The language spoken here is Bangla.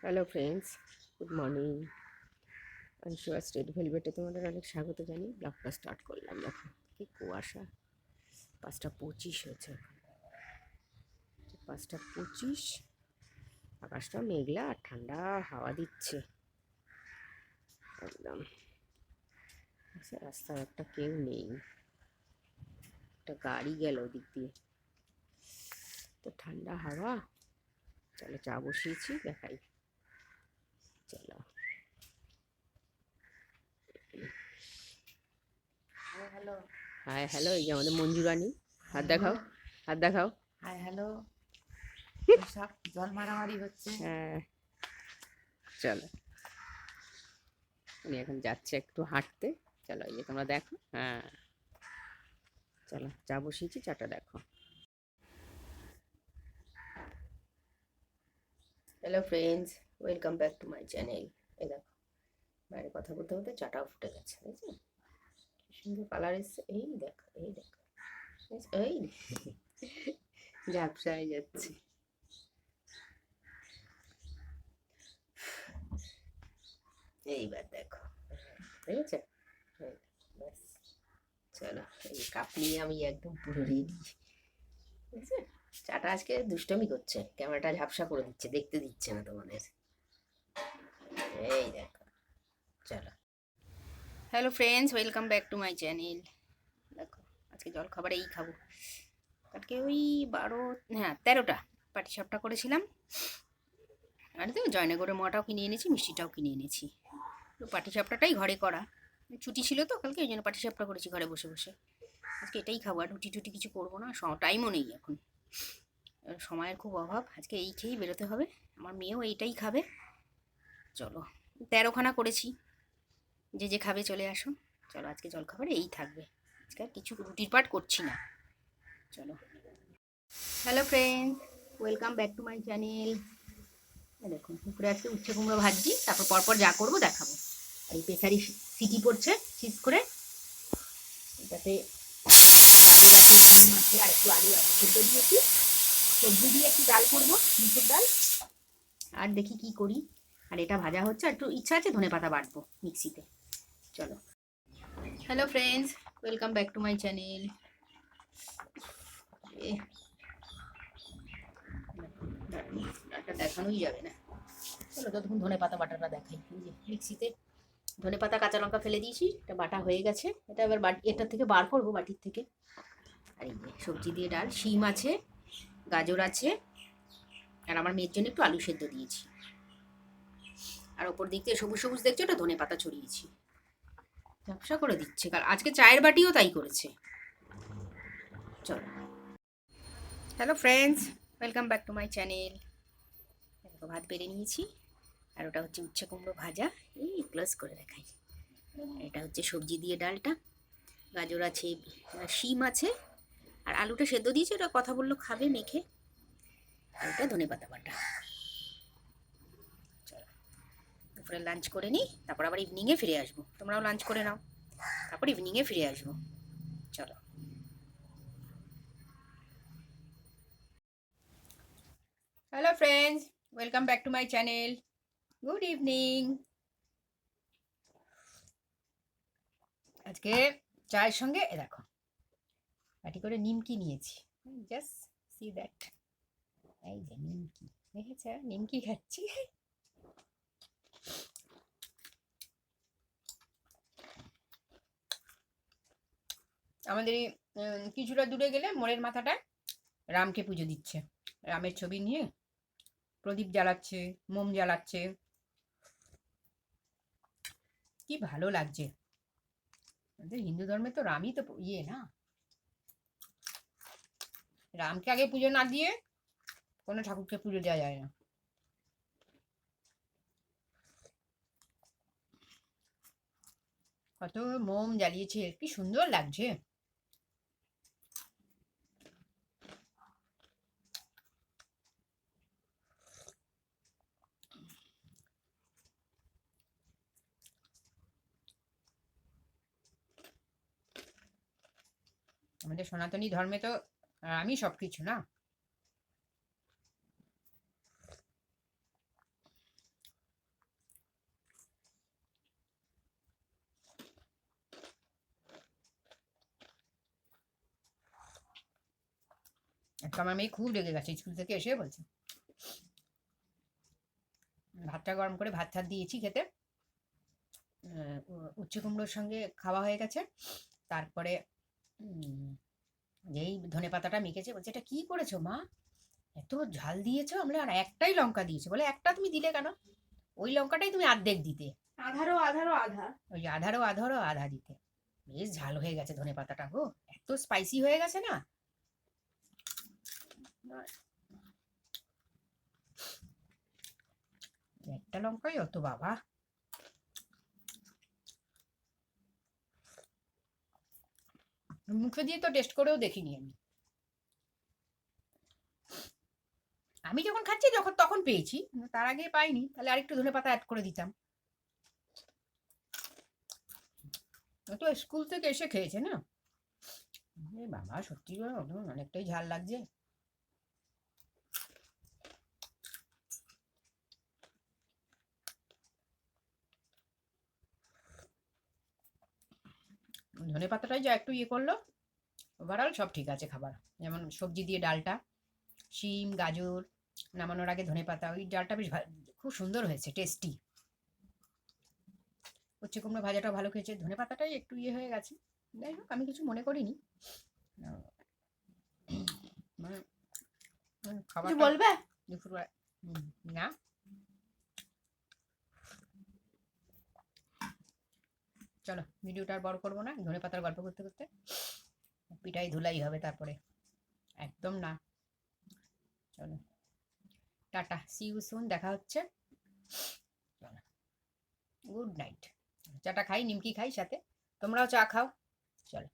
Hello friends, good morning. অনশোয়া স্টেট ভেলভেটে তোমাদের অনেক স্বাগত জানিয়ে ব্লগটা স্টার্ট করলাম। দেখো কি কুয়াশা, 5:25 হয়েছে এখন। 5:25, আকাশটাও মেঘলা আর ঠান্ডা হাওয়া দিচ্ছে একদম। রাস্তায় একটা কেউ নেই, একটা গাড়ি গেল ওদিক দিয়ে, তো ঠান্ডা হাওয়া। চলো চা বসিয়েছি, দেখাই। চলো। হ্যালো। হাই হ্যালো, এই যে আমাদের মঞ্জু রানী। হাত হ্যালো। দেখাও, হাত দেখাও। Hi hello. সব জল মারামারি হচ্ছে। হ্যাঁ, চলো। উনি এখন যাচ্ছে একটু হাঁটতে। চলো, এই যে তোমরা দেখো। হ্যাঁ, চলো চা বসিয়েছি, চাটা দেখো। Hello friends, welcome back to my channel. এই দেখো, বাইরে কথা বলতে বলতে চাটাও ফুটে গেছে, বুঝছো? কি সুন্দর কালার এসছে। এই দেখো, এই দেখো, এই ঝাপসায় যাচ্ছে। এইবার দেখো, দেখেছো? এই দেখো, ব্যাস। চলো, এই কাপ নিয়ে আমি একদম পুরো রেডি। বুঝছো? চাটা আজকে দুষ্টমি করছে, ক্যামেরাটা ঝাপসা করে দিচ্ছে, দেখতে দিচ্ছে না তোমাদের। এই দেখো, চলো। Hello friends, welcome back to my channel. দেখো, আজকে জল খাবার এই খাবো। কালকে ওই 12, হ্যাঁ 13টা পাটিসাপটা করেছিলাম। আর তো জয়নগরের মোয়াটাও কিনে এনেছি, মিষ্টিটাও কিনে এনেছি। তো পাটিসাপটাটাই ঘরে করা, ছুটি ছিল তো কালকে, ওই জন্য পাটিসাপটা করেছি ঘরে বসে বসে। আজকে এটাই খাবো, আর রুটি টুটি কিছু করবো না, টাইমও নেই এখন, সময়ের খুব অভাব। আজকে এই খেয়েই বেরোতে হবে, আমার মেয়েও এইটাই খাবে। চলো, 13খানা করেছি, যে যে খাবে চলে আসো। চলো, আজকে জলখাবারে এই থাকবে, আজকে আর কিছু রুটির পাট করছি না। চলো। Hello friend, welcome back to my channel. দেখুন, দুপুরে আজকে উচ্ছে কুমড়ো ভাজছি, তারপর পরপর যা করবো দেখাবো। আর এই পেশারি সিটি পড়ছে চিজ করে, এটাতে গাজর আছে, ডিম আছে, আর একটু আলু আছে, সেদ্ধ দিয়েছি। সবজি দিয়ে একটু ডাল করবো, মুসুর ডাল। আর দেখি কি করি। আর এটা ভাজা হচ্ছে, আর একটু ইচ্ছা আছে ধনেপাতা বাটবো মিক্সিতে। চলো। Hello friends, welcome back to my channel. ডালটা দেখানোই যাবে না। চলো, ততক্ষণ ধনেপাতা বাটাটা দেখাই। এই যে মিক্সিতে ধনেপাতা কাঁচা লঙ্কা ফেলে দিয়েছি, এটা বাটা হয়ে গেছে। এটা এবার এটার থেকে বার করবো, বাটির থেকে। আর এই যে সবজি দিয়ে ডাল, শিম আছে, গাজর আছে, আর আমার মেয়ের জন্য একটু আলু সেদ্ধ দিয়েছি। আর ওপর দিক থেকে সবুজ সবুজ দেখছো, ওটা ধনেপাতা ছড়িয়েছি। ঝাপসা করে দিচ্ছে, কারণ আজকে চায়ের বাটিও তাই করেছে। চলো। Hello friends, welcome back to my channel. দেখো, ভাত বেড়ে নিয়েছি, আর ওটা হচ্ছে উচ্ছে কুমড়ো ভাজা। এই ক্লোজ করে দেখাই। এটা হচ্ছে সবজি দিয়ে ডালটা, গাজর আছে, শিম আছে, আর আলুটা সেদ্ধ দিয়েছি, ওটা কথা বললো খাবে মেখে। আর ওটা ধনেপাতা বাটা। চলো, দুপুরে লাঞ্চ করে নিই, তারপর আবার ইভিনিংয়ে ফিরে আসবো। তোমরাও লাঞ্চ করে নাও, তারপর ইভিনিংয়ে ফিরে আসবো। চলো। Hello friends, welcome back to my channel. Good evening. আজকে চায়ের সঙ্গে এ দেখো, বাটি করে নিমকি নিয়েছি। Just see that. এই যে নিমকি, দেখেছ? নিমকি খাচ্ছি। আমাদের এই কিছুটা দূরে গেলে মোড়ের মাথাটায় রামকে পুজো দিচ্ছে। রামের ছবি নিয়ে প্রদীপ জ্বালাচ্ছে, মোম জ্বালাচ্ছে, কি ভালো লাগছে। আমাদের হিন্দু ধর্মে তো রামই তো ইয়ে না, রামকে আগে পুজো না দিয়ে কোনো ঠাকুরকে পুজো দেওয়া যায় না। কত মোম জ্বালিয়েছে, কি সুন্দর লাগছে। আমাদের সনাতনী ধর্মে তো রামই সব কিছু না। তো আমার মেয়ে খুব রেগে গেছে স্কুল থেকে এসে বলছে। ভাতটা গরম করে ভাত টাত দিয়েছি খেতে, উচ্ছে কুমড়োর সঙ্গে খাওয়া হয়ে গেছে। তারপরে যেই ধনে পাতাটা মেখেছে বলছে এটা কি করেছো মা, এত ঝাল দিয়েছো, আমরা আর একটাই লঙ্কা দিয়েছি। বলে একটা তুমি দিলে কেন, ওই লঙ্কাটাই তুমি অর্ধেক দিতে, আধারও আধারও আধা। ওই আধারও আধারও আধা দিতে। বেশ ঝাল হয়ে গেছে ধনে পাতাটা গো, এত স্পাইসি হয়ে গেছে না। একটা লঙ্কাই অত বাবা। মুখে দিয়ে তো টেস্ট করেও দেখিনি আমি। আমি যখন খাচ্ছি যখন তখন পেয়েছি, তার আগে পাইনি, তাহলে আরেকটু ধনে পাতা অ্যাড করে দিতাম। ও তো স্কুল থেকে এসে খেয়েছে না। এ বাবা সত্যি করে অনেকটাই ঝাল লাগছে। ধনে পাতাটাই যা একটু ইয়ে করলো, ওভারঅল সব ঠিক আছে খাবার। যেমন সবজি দিয়ে ডালটা, শিম গাজর নামানোর আগে ধনে পাতা, ওই ডালটা বেশ খুব সুন্দর হয়েছে, টেস্টি। উচ্ছে কুমড়ো ভাজাটাও ভালো খেয়েছে, ধনে পাতাটাই একটু ইয়ে হয়ে গেছে। যাই হোক আমি কিছু মনে করিনি। কিছু খাবার বলবে? না, চলো ভিডিওটা আর বড় করবো না, ধনে পাতার গল্প করতে করতে পিঠাই ধুলাই হবে তারপরে, একদম না। চলো টাটা, সি ইউ সুন, দেখা হচ্ছে। চলো গুড নাইট। চাটা খাই, নিমকি খাই সাথে, তোমরাও চা খাও। চলো।